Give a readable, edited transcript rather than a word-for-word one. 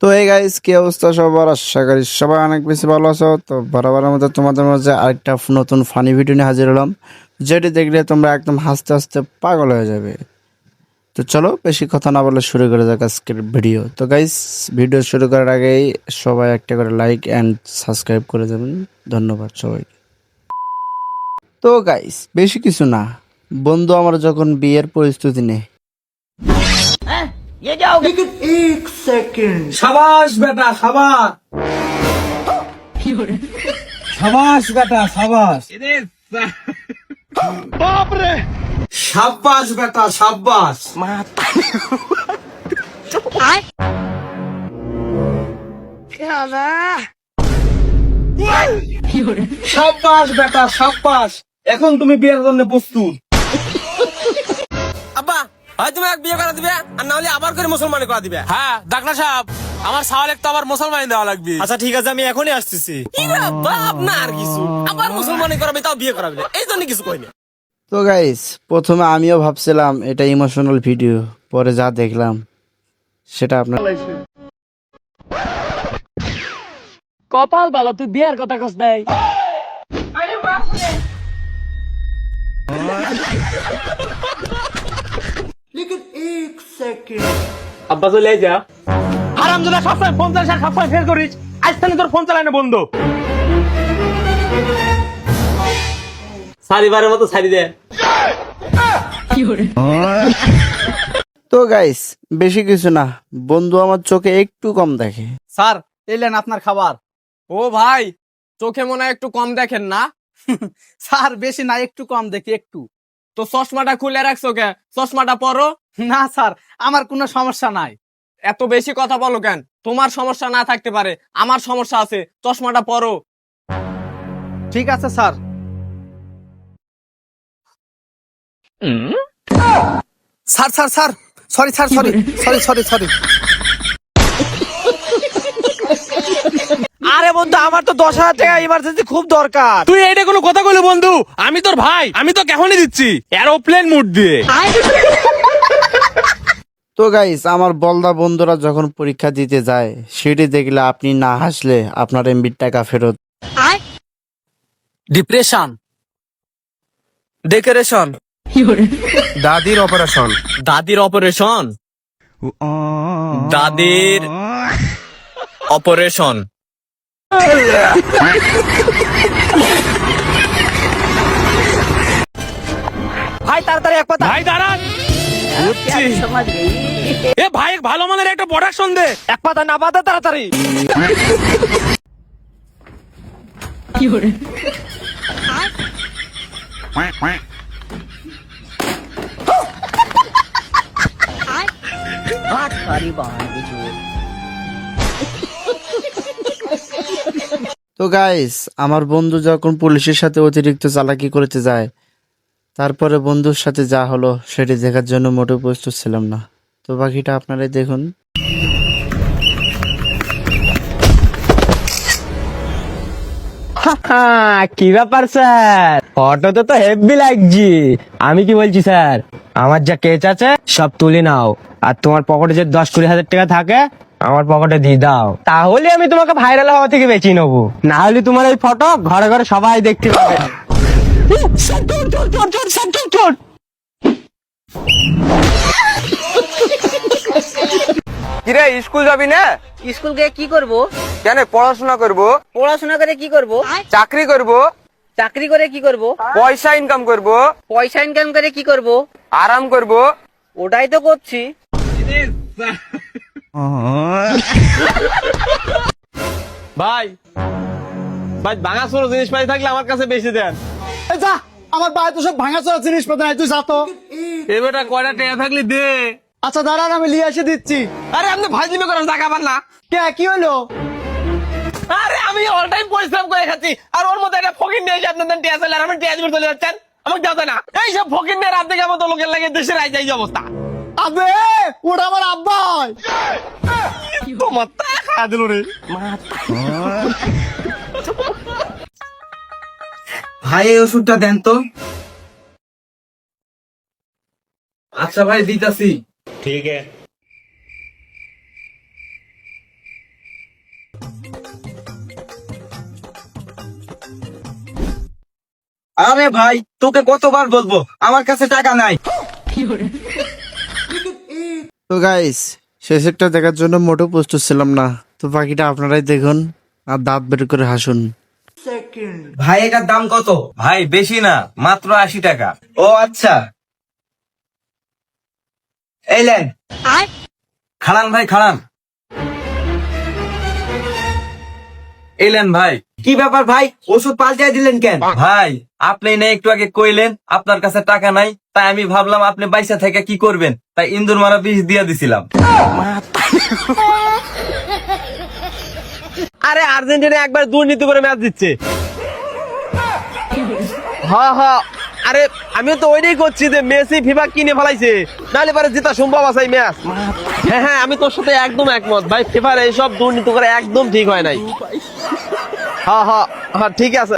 তো এই গাইস কি অবস্থা সবার, আশা করি সবাই অনেক বেশি ভালো আছো। তো বরাবরের মতো তোমাদের মাঝে আরেকটা নতুন ফানি ভিডিও নিয়ে হাজির হলাম, যেটি দেখলে তোমরা একদম হাসতে হাসতে পাগল হয়ে যাবে। তো চলো বেশি কথা না বলে শুরু করে যাক আজকের ভিডিও। তো গাইস ভিডিও শুরু করার আগেই সবাই একটা করে লাইক অ্যান্ড সাবস্ক্রাইব করে দেবেন, ধন্যবাদ সবাইকে। তো গাইস বেশি কিছু না, বন্ধু আমার যখন বিয়ের প্রস্তুতি নেয়। ये क्या हो गया? लेकिन एक सेकंड। शाबाश बेटा शाबाश शाबाश बेटा शाबाश बाप रे शाबाश बेटा शाबाश शाबाश बेटा शाबाश এখন তুমি বিয়ের জন্য প্রস্তুত। আব্বা হয় তুমি এক বিয়ে করে দিবে আর না হলে আবার করে মুসলমানি করে দিবে। হ্যাঁ ডাক্তার সাহেব, আমার সাওয়ালেক তো আবার মুসলমানি দেওয়া লাগবে। আচ্ছা ঠিক আছে, আমি এখনই আসতেছি। বাপ না আর কিছু আবার মুসলমানি করাবে, তাও বিয়ে করাবে, এই জন্য কিছু কই না। তো গাইস প্রথমে আমিও ভাবছিলাম এটা ইমোশনাল ভিডিও, পরে যা দেখলাম সেটা আপনার কপাল ভালো, তুই বিয়ার কথা কস নাই। আব্বা চলে যা। হারামজাদা সবসময় ফোন চালিস আর সবসময় ফেল করিস, আজ থেকে তোর ফোন চালানো বন্ধ। সারিবারের মতো সারি দে। তো গাইস বেশি কিছু না, বন্ধু আমার চোখে একটু কম দেখে। স্যার এলেন আপনার খাবার। ও ভাই, চোখে মনে হয় একটু কম দেখেন না? স্যার বেশি না, একটু কম দেখি একটু। তো চশমাটা খুলে রাখছো কে? চশমাটা পরো। না স্যার, আমার কোনো সমস্যা নাই। এত বেশি কথা বলো কেন? তোমার সমস্যা না থাকতে পারে, আমার সমস্যা আছে, চশমাটা পরো। ঠিক আছে sir. Sir sir sir sorry sir, sorry sorry sorry sorry. আরে বন্ধু, আমার তো 10,000 টাকা ইমার্জেন্সি খুব দরকার। তুই এইটা কোনো কথা কইলি বন্ধু? আমি তোর ভাই, আমি তো কেমনই দিচ্ছি এরোপ্লেন মুড দিয়ে। তো গাইস আমার বলদা বন্ধুরা যখন পরীক্ষা দিতে যায়, সেটি দেখলে আপনি না হাসলে আপনার এমবির টাকা ফেরত। ডিপ্রেশন, ডেকোরেশন, দাদির অপারেশন, দাদির অপারেশন, দাদির অপারেশন। ভাই তাড়াতাড়ি এক পাতা। ভাই দাঁড়ান, समझ गई। এ ভাই ভালো মানের একটা প্রোডাকশন দে। এক পাতা না পাতা তাড়াতাড়ি। हाथ खारी बाहर की जोर। তো গাইস আমার বন্ধু যখন পুলিশের সাথে অতিরিক্ত চালাকি করতে যায়, তারপরে বন্ধুর সাথে যা হলো সেটি দেখার জন্য মোটেও প্রস্তুত ছিলাম না। তো বাকিটা আপনারাই দেখুন। কি ব্যাপার স্যার, ফটোতে তো হেভি লাগছি। আমি কি বলছি স্যার, আমার যা কেচ আছে সব তুলে নাও, আর তোমার পকেটে যে 10-20 হাজার টাকা থাকে আমার পকেটে দিয়ে দাও, তাহলে আমি তোমাকে ভাইরাল হওয়া থেকে বেঁচে নেবো। না হলে তোমার এই ফটো ঘরে ঘরে সবাই দেখতে পাবে। কিরে স্কুল যাবি না? স্কুল গিয়ে কি করব? কেন পড়াশোনা করব? পড়াশোনা করে কি করব? চাকরি করব? চাকরি করে কি করব? পয়সা ইনকাম করব? পয়সা ইনকাম করে কি করব? আরাম করব? ওটাই তো করছি। ভাই ভাই ভাঙা ছোট জিনিস পাই থাকলে আমার কাছে বেশি দেন। যা, আমার বাড়ি তো সব ভাঙা চলা জিনিসপত্র নাই, তুই যা তো। এ বেটা কয়টা টাকা থাকলে দে। আচ্ছা দাঁড়ান, আমি নিয়ে এসে দিচ্ছি। আরে আপনি ভাই দিবে করেন টাকা পান না? কে কি হলো? আরে আমি অল টাইম পরিশ্রম করে খাচ্ছি আর ওর মধ্যে একটা ফকির নিয়ে এসে আপনাদের টিয়া চলে আর আমি টিয়া চলে যাচ্ছেন আমাকে যাতে না এইসব ফকির নিয়ে রাত থেকে মতো লোকের লাগে দেশের আইজাই অবস্থা আবে ওটা আমার আব্বা তোমার তা খাওয়া দিল রে ভাই এই ওষুধটা দেন তো। আচ্ছা ভাই দিতাছি। ঠিক আছে আরে ভাই তোকে কতবার বলবো আমার কাছে টাকা নাই। তো গাইস শেষেরটা দেখার জন্য মোটেও প্রস্তুত ছিলাম না, তো বাকিটা আপনারাই দেখুন আর দাঁত বের করে হাসুন। ভাই এটার দাম কত? ভাই বেশি না, মাত্র 80 টাকা। ও আচ্ছা, এই লেন। খাড়ান ভাই খাড়ান। এই লেন ভাই। কি ব্যাপার ভাই, ওষুধ পাল্টাই দিলেন কেন? ভাই আপনি না একটু আগে কইলেন আপনার কাছে টাকা নাই, তাই আমি ভাবলাম আপনি বাইসা থেকে কি করবেন, তাই ইন্দুর মারা বিষ দিয়ে দিছিলাম। আরে আর্জেন্টিনা একবার দুর্নীতি করে ম্যাচ দিচ্ছে। আরে আমিও তো ওইটাই করছি যে মেসি ফিফা কিনে ফেলাইছে, নাহলে পরে জেতা সম্ভব আছে এই ম্যাচ। হ্যাঁ আমি তোর সাথে একদম একমত ভাই, ফিফার এইসব দুর্নীতি করে একদম ঠিক হয় নাই। হ্যাঁ ঠিক আছে।